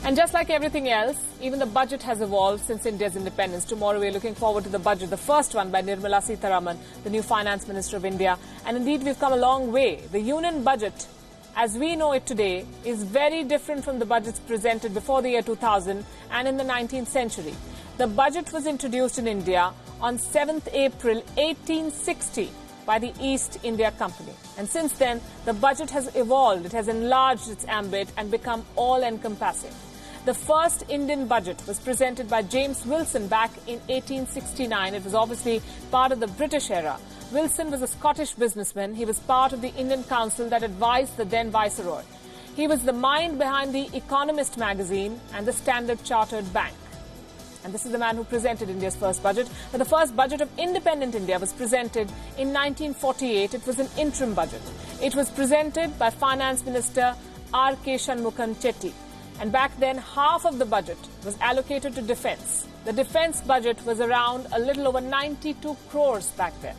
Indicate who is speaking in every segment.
Speaker 1: And just like everything else, even the budget has evolved since India's independence. Tomorrow we're looking forward to the budget, the first one by Nirmala Sitharaman, the new Finance Minister of India. And indeed, we've come a long way. The Union budget, as we know it today, is very different from the budgets presented before the year 2000 and in the 19th century. The budget was introduced in India on 7th April 1860 by the East India Company. And since then, the budget has evolved. It has enlarged its ambit and become all-encompassing. The first Indian budget was presented by James Wilson back in 1869. It was obviously part of the British era. Wilson was a Scottish businessman. He was part of the Indian Council that advised the then Viceroy. He was the mind behind the Economist magazine and the Standard Chartered Bank. And this is the man who presented India's first budget. But the first budget of independent India was presented in 1948. It was an interim budget. It was presented by Finance Minister R.K. Shanmugam Chetty. And back then, half of the budget was allocated to defence. The defence budget was around a little over 92 crores back then.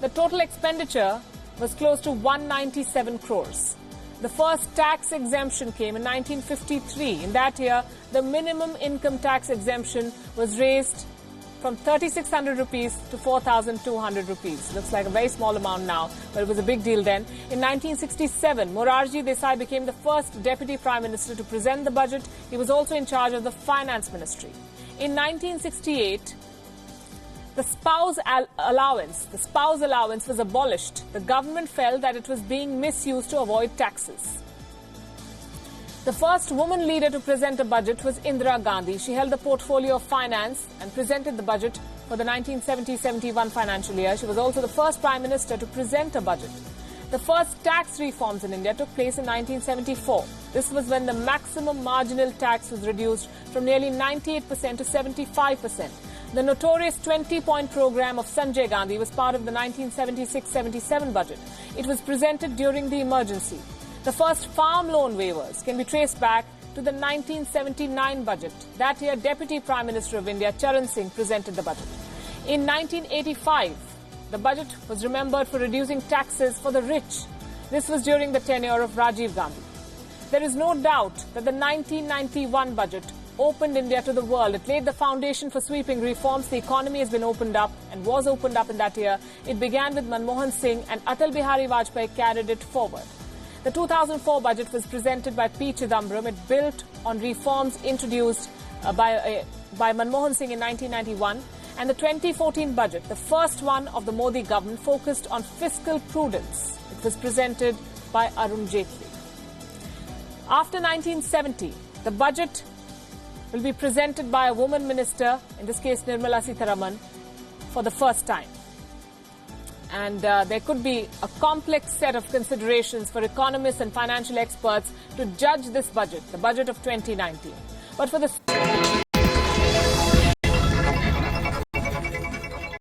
Speaker 1: The total expenditure was close to 197 crores. The first tax exemption came in 1953. In that year, the minimum income tax exemption was raised from 3,600 rupees to 4,200 rupees. Looks like a very small amount now, but it was a big deal then. In 1967, Morarji Desai became the first Deputy Prime Minister to present the budget. He was also in charge of the Finance Ministry. In 1968, the spouse allowance was abolished. The government felt that it was being misused to avoid taxes. The first woman leader to present a budget was Indira Gandhi. She held the portfolio of finance and presented the budget for the 1970-71 financial year. She was also the first Prime Minister to present a budget. The first tax reforms in India took place in 1974. This was when the maximum marginal tax was reduced from nearly 98% to 75%. The notorious 20-point program of Sanjay Gandhi was part of the 1976-77 budget. It was presented during the emergency. The first farm loan waivers can be traced back to the 1979 budget. That year, Deputy Prime Minister of India, Charan Singh, presented the budget. In 1985, the budget was remembered for reducing taxes for the rich. This was during the tenure of Rajiv Gandhi. There is no doubt that the 1991 budget opened India to the world. It laid the foundation for sweeping reforms. The economy has been opened up and was opened up in that year. It began with Manmohan Singh and Atal Bihari Vajpayee carried it forward. The 2004 budget was presented by P. Chidambaram. It built on reforms introduced by Manmohan Singh in 1991. And the 2014 budget, the first one of the Modi government, focused on fiscal prudence. It was presented by Arun Jaitley. After 1970, the budget will be presented by a woman minister, in this case Nirmala Sitharaman, for the first time. And there could be a complex set of considerations for economists and financial experts to judge this budget, the budget of 2019. But for the